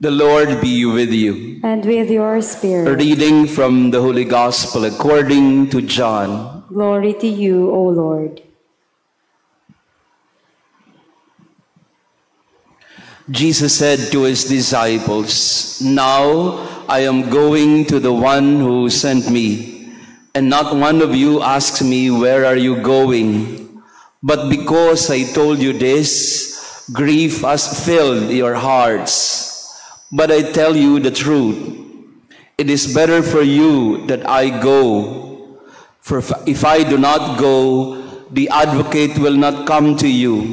The Lord be with you. And with your spirit. A reading from the Holy Gospel according to John. Glory to you, O Lord. Jesus said to his disciples, "Now I am going to the one who sent me, and not one of you asks me, 'Where are you going?' But because I told you this, grief has filled your hearts. But I tell you the truth. It is better for you that I go. For if I do not go, the advocate will not come to you.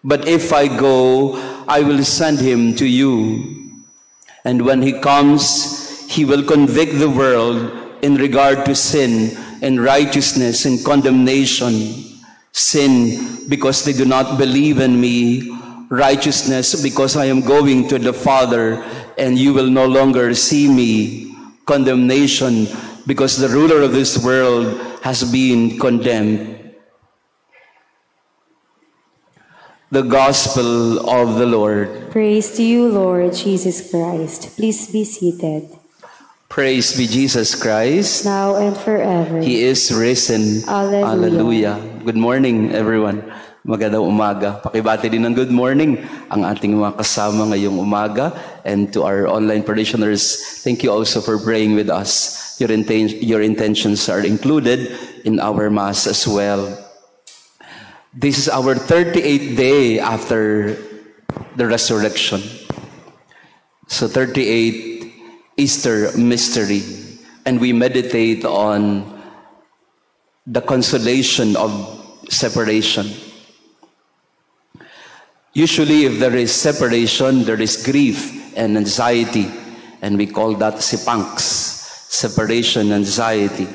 But if I go, I will send him to you. And when he comes, he will convict the world in regard to sin and righteousness and condemnation. Sin, because they do not believe in me. Righteousness, because I am going to the Father, and you will no longer see me. Condemnation, because the ruler of this world has been condemned." The Gospel of the Lord. Praise to you, Lord Jesus Christ. Please be seated. Praise be Jesus Christ. Now and forever. He is risen. Alleluia. Hallelujah. Good morning, everyone. Magandang umaga. Pakibati din ng good morning ang ating mga kasama ngayong umaga. And to our online parishioners, thank you also for praying with us. Your intentions are included in our Mass as well. This is our 38th day after the resurrection. So 38 Easter mystery. And we meditate on the consolation of separation. Usually, if there is separation, there is grief and anxiety, and we call that sipanks, separation, anxiety.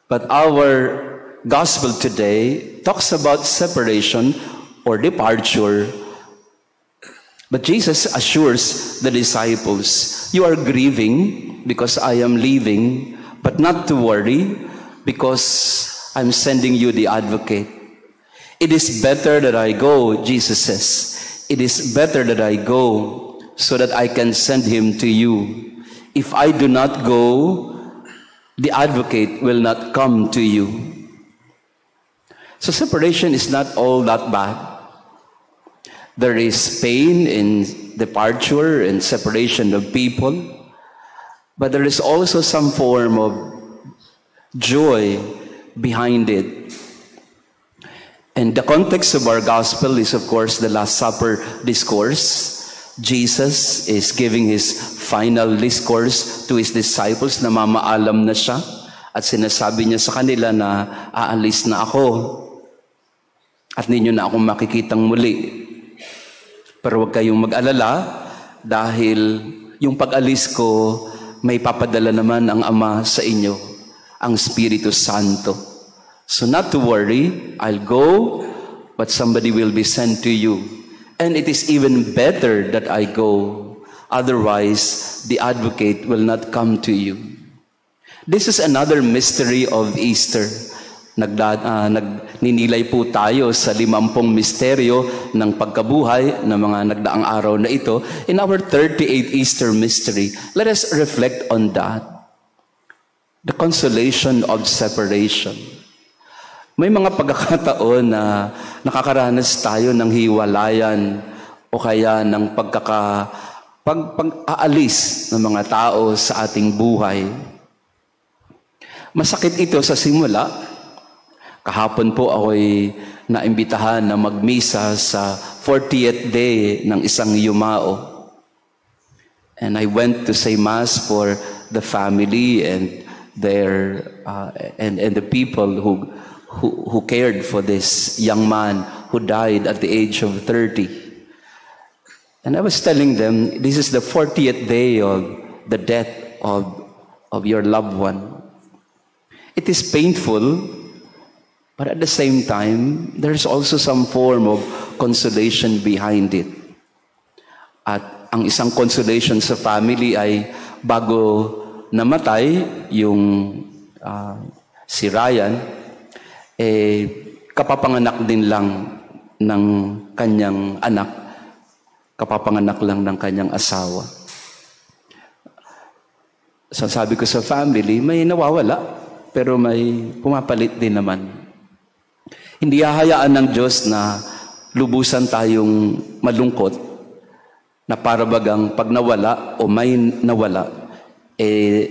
But our gospel today talks about separation or departure. But Jesus assures the disciples, "You are grieving because I am leaving, but not to worry because I'm sending you the advocate. It is better that I go," Jesus says. "It is better that I go so that I can send him to you. If I do not go, the advocate will not come to you." So separation is not all that bad. There is pain in departure and separation of people, but there is also some form of joy behind it. And the context of our gospel is, of course, the Last Supper discourse. Jesus is giving his final discourse to his disciples na mamaalam na siya at sinasabi niya sa kanila na aalis na ako at ninyo na akong makikitang muli. Pero huwag kayong mag-alala dahil yung pag-alis ko, may papadala naman ang Ama sa inyo, ang Espiritu Santo. So not to worry, I'll go, but somebody will be sent to you. And it is even better that I go. Otherwise, the advocate will not come to you. This is another mystery of Easter. Nagninilay po tayo sa 50 misteryo ng pagkabuhay ng mga nagdaang araw na ito. In our 38th Easter mystery, let us reflect on that. The consolation of separation. May mga pagkakataon na nakakaranas tayo ng hiwalayan o kaya ng pag-aalis ng mga tao sa ating buhay. Masakit ito sa simula. Kahapon po ako'y naimbitahan na magmisa sa 40th day ng isang yumao. And I went to say Mass for the family and their and the people who cared for this young man who died at the age of 30. And I was telling them, this is the 40th day of the death of your loved one. It is painful, but at the same time, there's also some form of consolation behind it. At ang isang consolation sa family ay bago namatay yung si Ryan, kapapanganak din lang ng kanyang anak kapapanganak lang ng kanyang asawa. So sabi ko sa family, may nawawala, pero may pumapalit din naman. Hindi hahayaan ng Diyos na lubusan tayong malungkot, na parabagang pag nawala o may nawala,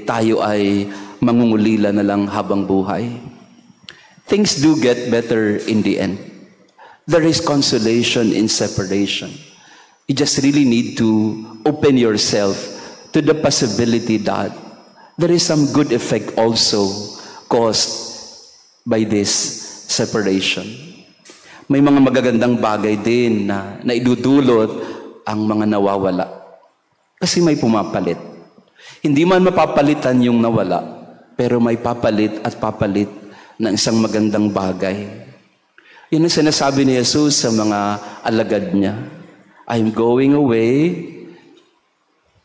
tayo ay mangungulila na lang habang buhay. Things do get better in the end. There is consolation in separation. You just really need to open yourself to the possibility that there is some good effect also caused by this separation. May mga magagandang bagay din na naidudulot ang mga nawawala. Kasi may pumapalit. Hindi man mapapalitan yung nawala, pero may papalit at papalit ng isang magandang bagay. Yun ang sinasabi ni Jesus sa mga alagad niya. I'm going away,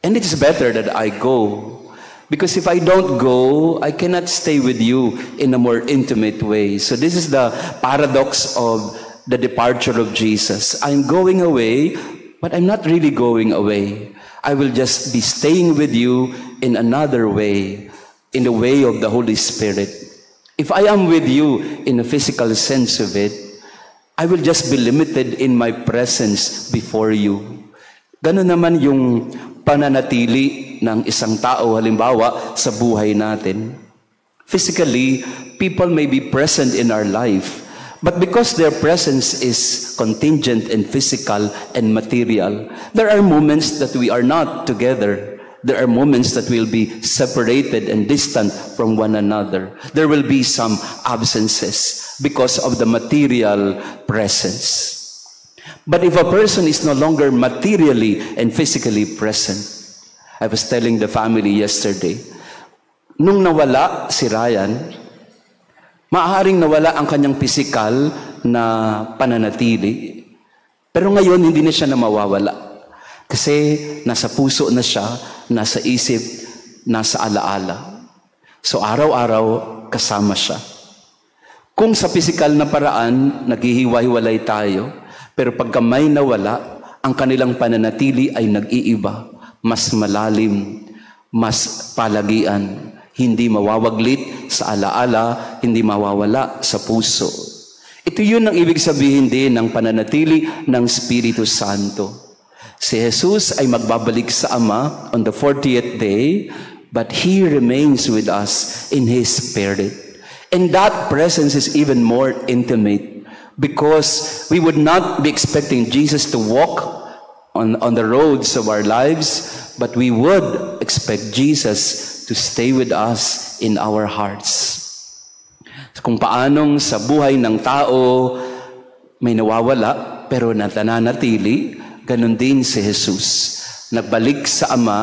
and it's better that I go. Because if I don't go, I cannot stay with you in a more intimate way. So this is the paradox of the departure of Jesus. I'm going away, but I'm not really going away. I will just be staying with you in another way, in the way of the Holy Spirit. If I am with you in a physical sense of it, I will just be limited in my presence before you. Ganun naman yung pananatili ng isang tao, halimbawa, sa buhay natin. Physically, people may be present in our life, but because their presence is contingent and physical and material, there are moments that we are not together. There are moments that we'll be separated and distant from one another. There will be some absences because of the material presence. But if a person is no longer materially and physically present, I was telling the family yesterday, nung nawala si Ryan, maaaring nawala ang kanyang physical na pananatili. Pero ngayon, hindi na siya na mawawala. Kasi nasa puso na siya, nasa isip, nasa alaala. So araw-araw, kasama siya. Kung sa physical na paraan, naghihiwa-hiwalay tayo, pero pagka may nawala, ang kanilang pananatili ay nag-iiba, mas malalim, mas palagian, hindi mawawaglit sa alaala, hindi mawawala sa puso. Ito yun ang ibig sabihin din ng pananatili ng Espiritu Santo. Si Jesus ay magbabalik sa Ama on the 40th day, but He remains with us in His Spirit. And that presence is even more intimate because we would not be expecting Jesus to walk on the roads of our lives, but we would expect Jesus to stay with us in our hearts. Kung paanong sa buhay ng tao may nawawala pero nananatili, ganun din si Jesus. Nagbalik sa Ama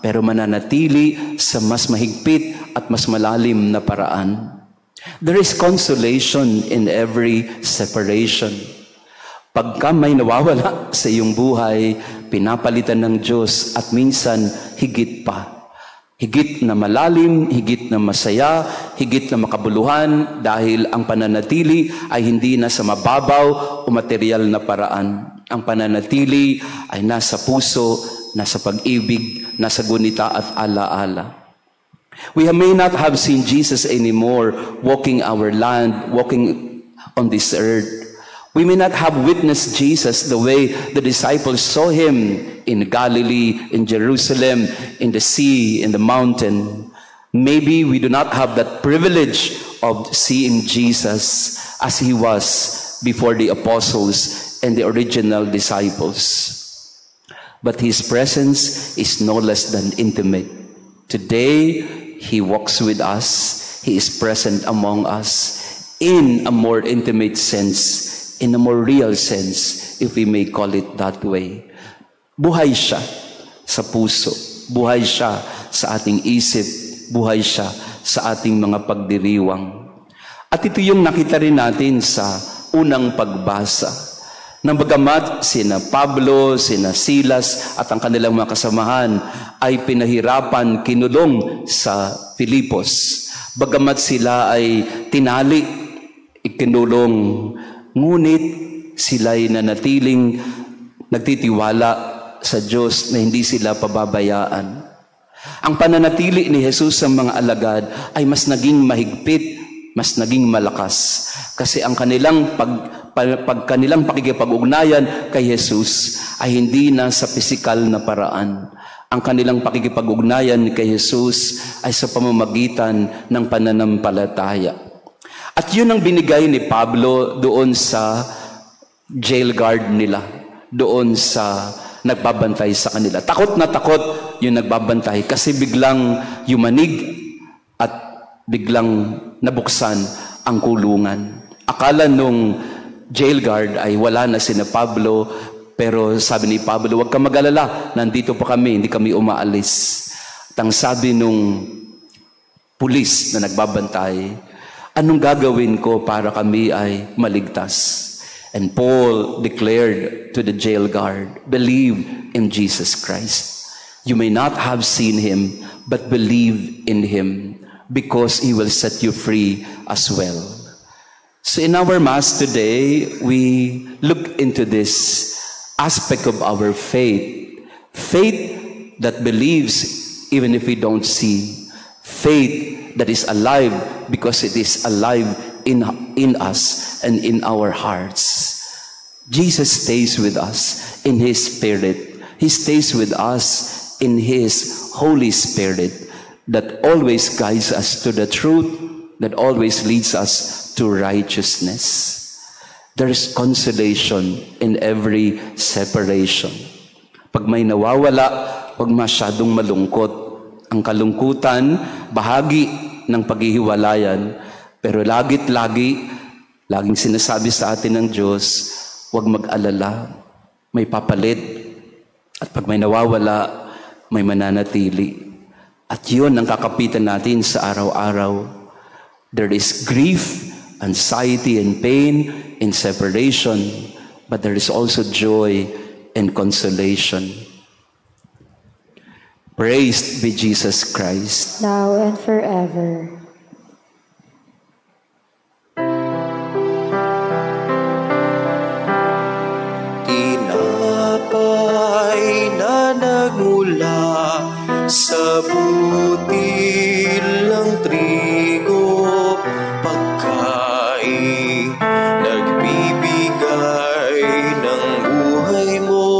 pero mananatili sa mas mahigpit at mas malalim na paraan. There is consolation in every separation. Pagka may nawawala sa iyong buhay, pinapalitan ng Diyos at minsan higit pa. Higit na malalim, higit na masaya, higit na makabuluhan dahil ang pananatili ay hindi na sa mababaw o material na paraan. Ang pananatili ay nasa puso, nasa pag-ibig, nasa gunita at alaala. We may not have seen Jesus anymore walking our land, walking on this earth. We may not have witnessed Jesus the way the disciples saw Him in Galilee, in Jerusalem, in the sea, in the mountain. Maybe we do not have that privilege of seeing Jesus as He was before the apostles and the original disciples. But His presence is no less than intimate. Today, He walks with us. He is present among us in a more intimate sense, in a more real sense, if we may call it that way. Buhay siya sa puso. Buhay siya sa ating isip. Buhay siya sa ating mga pagdiriwang. At ito yung nakita rin natin sa unang pagbasa. Nang bagamat sina Pablo, sina Silas at ang kanilang mga kasamahan ay pinahirapan, kinulong sa Filipos. Bagamat sila ay tinali, ikinulong, ngunit sila'y nanatiling nagtitiwala sa Diyos na hindi sila pababayaan. Ang pananatili ni Jesus sa mga alagad ay mas naging mahigpit, mas naging malakas. Kasi ang kanilang kanilang pakikipag-ugnayan kay Jesus ay hindi na sa pisikal na paraan. Ang kanilang pakikipag-ugnayan kay Jesus ay sa pamamagitan ng pananampalataya. At yun ang binigay ni Pablo doon sa jail guard nila, doon sa nagbabantay sa kanila. Takot na takot yung nagbabantay kasi biglang yumanig at biglang nabuksan ang kulungan. Akala nung jail guard ay wala na sina Pablo, pero sabi ni Pablo, huwag ka mag-alala, nandito pa kami, hindi kami umaalis. At ang sabi nung pulis na nagbabantay, anong gagawin ko para kami ay maligtas? And Paul declared to the jail guard, believe in Jesus Christ. You may not have seen him, but believe in him, because he will set you free as well. So in our Mass today, we look into this aspect of our faith. Faith that believes even if we don't see. Faith that is alive because it is alive in us and in our hearts. Jesus stays with us in His Spirit. He stays with us in His Holy Spirit that always guides us to the truth, that always leads us to righteousness. There is consolation in every separation. Pag may nawawala, huwag masyadong malungkot. Ang kalungkutan, bahagi ng paghihiwalayan. Pero laging sinasabi sa atin ng Diyos, huwag mag-alala, may papalit. At pag may nawawala, may mananatili. At yun ang kakapitan natin sa araw-araw. There is grief, anxiety, and pain in separation, but there is also joy and consolation. Praised be Jesus Christ. Now and forever. Tinapay na nagmula sa butil ng trigo, pagkain nagbibigay ng buhay mo,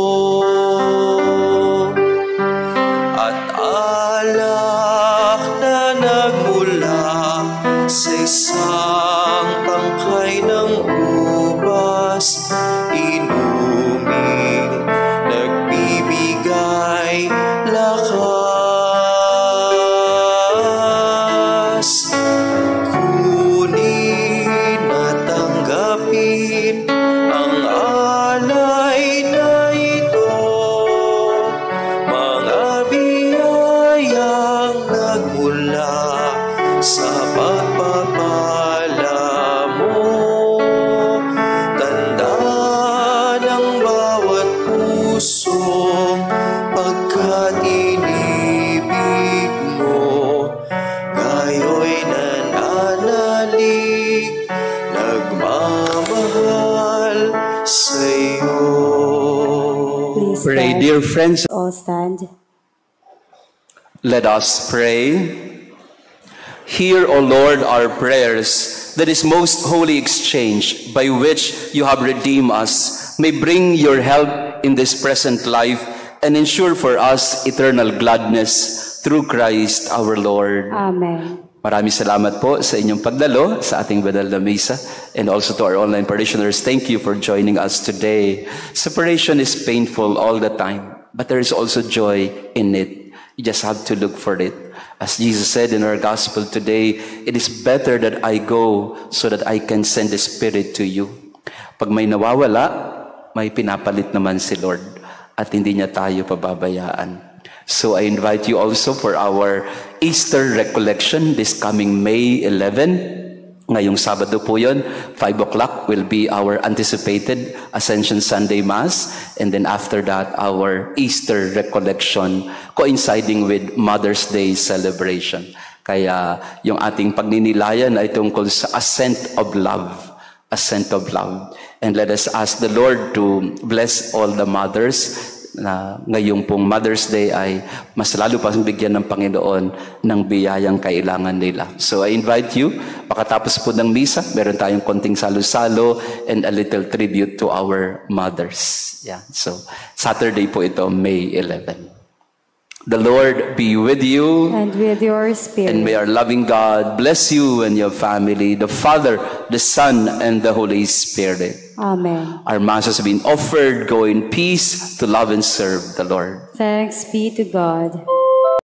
at alak na nagmula sa isang tangkay ng ubas, inuming nagbibigay lakas. Kunin at tanggapin ang alay na ito, mga biyayang nagmula sa pagpapala mo. Tanda ng bawat puso pagkat inibig mo, gayo'y nananalig, nagmamahal sa'yo. Please Pray, stand. dear friends. All stand. Let us pray. Hear, O Lord, our prayers, that this most holy exchange by which you have redeemed us may bring your help in this present life and ensure for us eternal gladness through Christ our Lord. Amen. Maraming salamat po sa inyong pagdalo sa ating banal na misa, and also to our online parishioners. Thank you for joining us today. Separation is painful all the time, but there is also joy in it. You just have to look for it. As Jesus said in our gospel today, it is better that I go so that I can send the Spirit to you. Pag may nawawala, may pinapalit naman si Lord at hindi niya tayo pababayaan. So I invite you also for our Easter recollection this coming May 11. Ngayong Sabado po yun, 5 o'clock will be our anticipated Ascension Sunday Mass. And then after that, our Easter recollection coinciding with Mother's Day celebration. Kaya yung ating pagninilayan ay tungkol sa ascent of love. Ascent of love. And let us ask the Lord to bless all the mothers na ngayong pong Mother's Day ay mas lalo pa bigyan ng Panginoon ng biyayang kailangan nila. So I invite you, pakatapos po ng misa, meron tayong konting salo-salo and a little tribute to our mothers. Yeah. So Saturday po ito, May 11. The Lord be with you. And with your spirit. And may our loving God bless you and your family, the Father, the Son, and the Holy Spirit. Amen. Our Mass has been offered. Go in peace to love and serve the Lord. Thanks be to God.